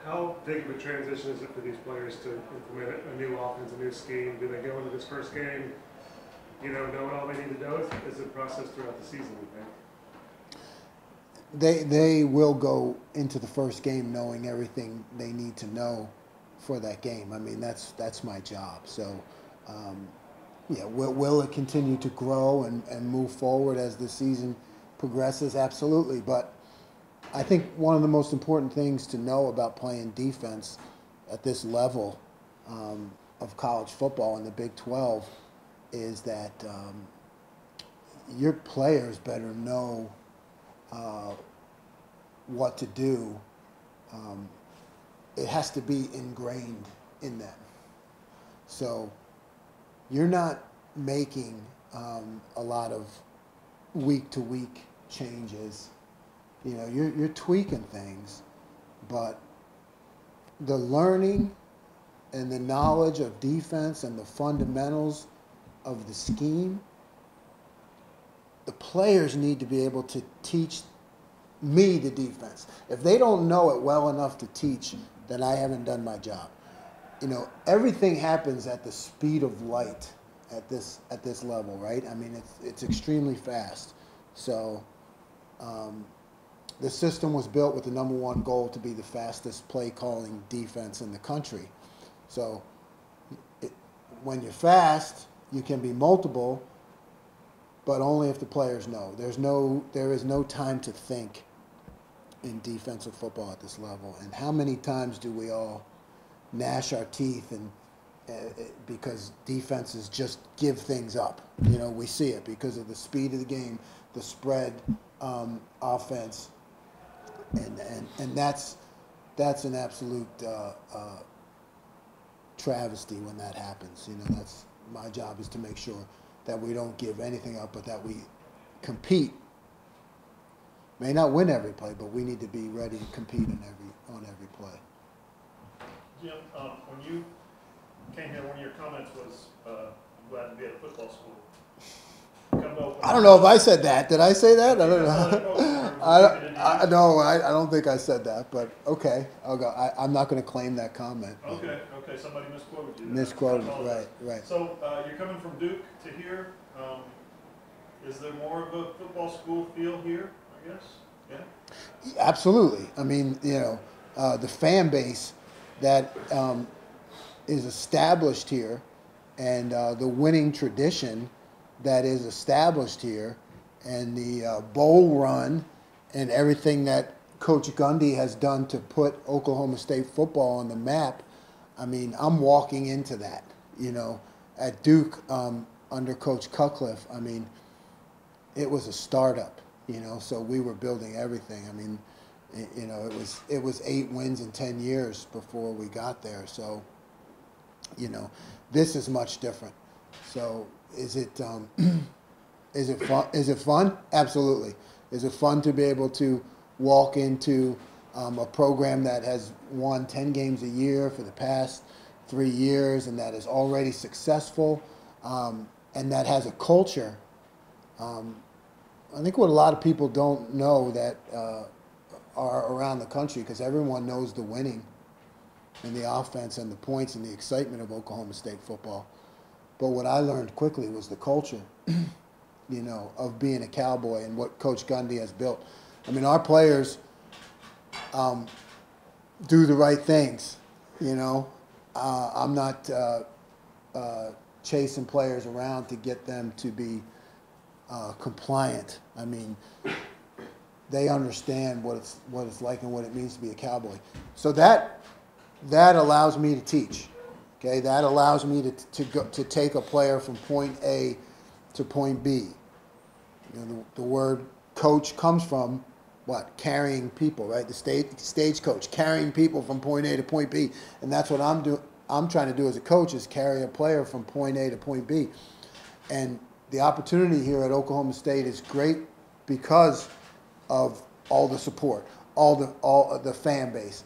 How big of a transition is it for these players to implement a new offense, a new scheme? Do they go into this first game, knowing all they need to know? Is it a process throughout the season, you think? They will go into the first game knowing everything they need to know for that game. I mean, that's my job. So, yeah, will it continue to grow and move forward as the season progresses? Absolutely. But I think one of the most important things to know about playing defense at this level of college football in the Big 12 is that your players better know what to do. It has to be ingrained in them. So you're not making a lot of week-to-week changes. You're tweaking things, but the learning and the knowledge of defense and the fundamentals of the scheme, the players need to be able to teach me the defense. If they don't know it well enough to teach, then I haven't done my job. Everything happens at the speed of light at this level, right? I mean, it's extremely fast. So the system was built with the number one goal to be the fastest play calling defense in the country. So when you're fast, you can be multiple, but only if the players know. There is no time to think in defensive football at this level. And how many times do we all gnash our teeth and because defenses just give things up? We see it because of the speed of the game, the spread offense, and that's an absolute travesty when that happens. That's my job, is to make sure that we don't give anything up, but that we compete. May not win every play, but we need to be ready to compete on every play. Jim, when you came here, one of your comments was, I'm glad to be at a football school. I don't know if I said that. Did I say that? I don't know. No, I don't think I said that, but okay. I'll go. I'm not going to claim that comment. Okay, somebody misquoted you. Misquoted, right. So you're coming from Duke to here. Is there more of a football school feel here, I guess? Yeah? Absolutely. I mean, the fan base that is established here and the winning tradition that is established here and the bowl run and everything that Coach Gundy has done to put Oklahoma State football on the map. I mean, I'm walking into that, at Duke under Coach Cutcliffe. I mean, it was a startup, so we were building everything. I mean, it was 8 wins in 10 years before we got there. So, this is much different. So is it fun? Is it fun? Absolutely. Is it fun to be able to walk into a program that has won 10 games a year for the past 3 years and that is already successful and that has a culture? I think what a lot of people don't know that are around the country, because everyone knows the winning and the offense and the points and the excitement of Oklahoma State football. But what I learned quickly was the culture, of being a Cowboy and what Coach Gundy has built. I mean, our players do the right things, I'm not chasing players around to get them to be compliant. I mean, they understand what it's like and what it means to be a Cowboy. So that allows me to teach. Okay, that allows me to take a player from point A to point B. The word coach comes from what? Carrying people, right? The stagecoach, carrying people from point A to point B, and that's what I'm trying to do as a coach, is carry a player from point A to point B. And the opportunity here at Oklahoma State is great because of all the support, all the fan base.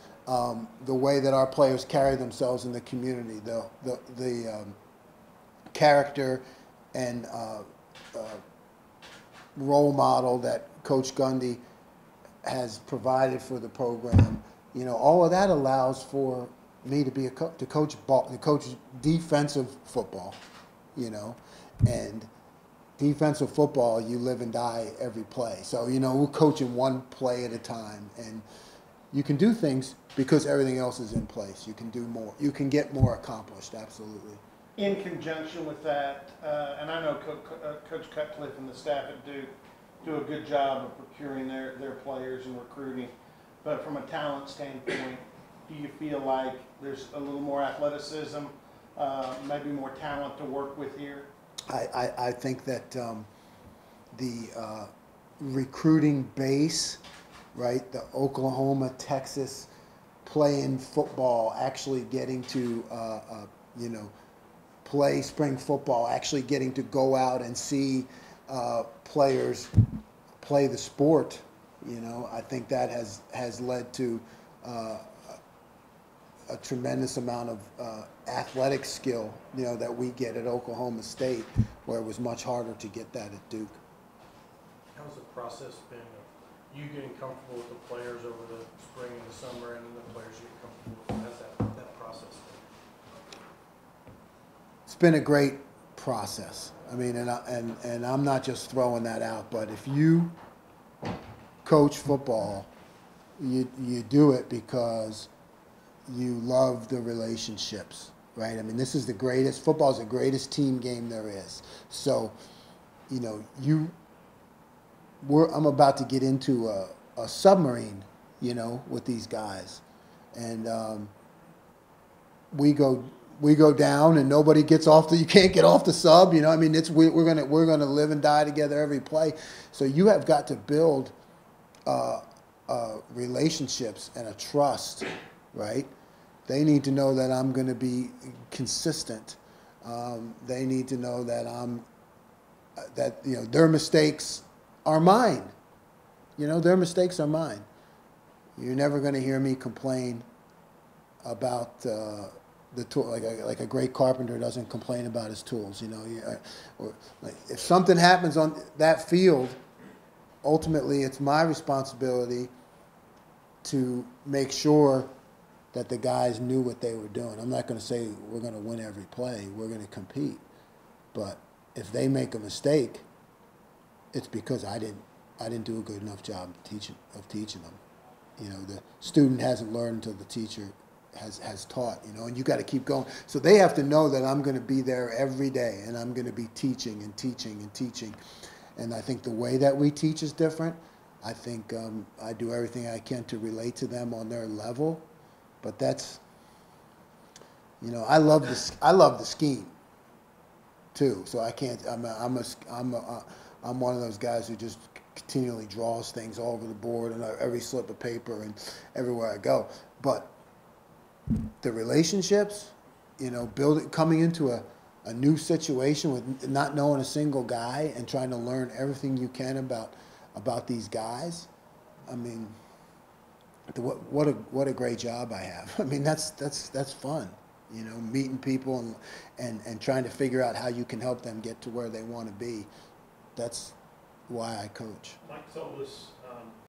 The way that our players carry themselves in the community, the character and role model that Coach Gundy has provided for the program, You know, all of that allows for me to be to coach defensive football. You know, and defensive football, you live and die every play. So, you know, we're coaching one play at a time, and you can do things because everything else is in place. You can do more. You can get more accomplished, absolutely. In conjunction with that, and I know Coach Cutcliffe and the staff at Duke do a good job of procuring their players and recruiting, but from a talent standpoint, do you feel like there's a little more athleticism, maybe more talent to work with here? I think that the recruiting base, right, the Oklahoma, Texas playing football, actually getting to, you know, play spring football, actually getting to go out and see players play the sport, you know, I think that has led to a tremendous amount of athletic skill, you know, that we get at Oklahoma State, where it was much harder to get that at Duke. How's the process been of you getting comfortable with the players over the spring and the summer, and then the players you get comfortable with? How's that process been? It's been a great process. I mean, and I'm not just throwing that out, but if you coach football, you do it because you love the relationships, right? I mean, this is the greatest, football is the greatest team game there is. So, you know, I'm about to get into a submarine, you know, with these guys. And we go down and nobody gets off you can't get off the sub, you know. I mean, we're gonna live and die together every play. So you have got to build relationships and a trust, right? They need to know that I'm going to be consistent. They need to know that that, you know, their mistakes are mine. You know, their mistakes are mine. You're never going to hear me complain about the tool, like a great carpenter doesn't complain about his tools. You know, or like if something happens on that field, ultimately it's my responsibility to make sure that the guys knew what they were doing. I'm not going to say we're going to win every play. We're going to compete. But if they make a mistake, it's because I didn't do a good enough job of teaching them. You know, the student hasn't learned until the teacher has taught, you know, and you got to keep going. So they have to know that I'm going to be there every day, and I'm going to be teaching and teaching and teaching. And I think the way that we teach is different. I think I do everything I can to relate to them on their level. But that's, you know, I love the scheme too. So I can't. I'm one of those guys who just continually draws things all over the board and every slip of paper and everywhere I go. But the relationships, you know, coming into a new situation with not knowing a single guy and trying to learn everything you can about these guys. I mean, what a great job I have. I mean, that's fun, you know, meeting people and trying to figure out how you can help them get to where they want to be. That's why I coach. Mike told us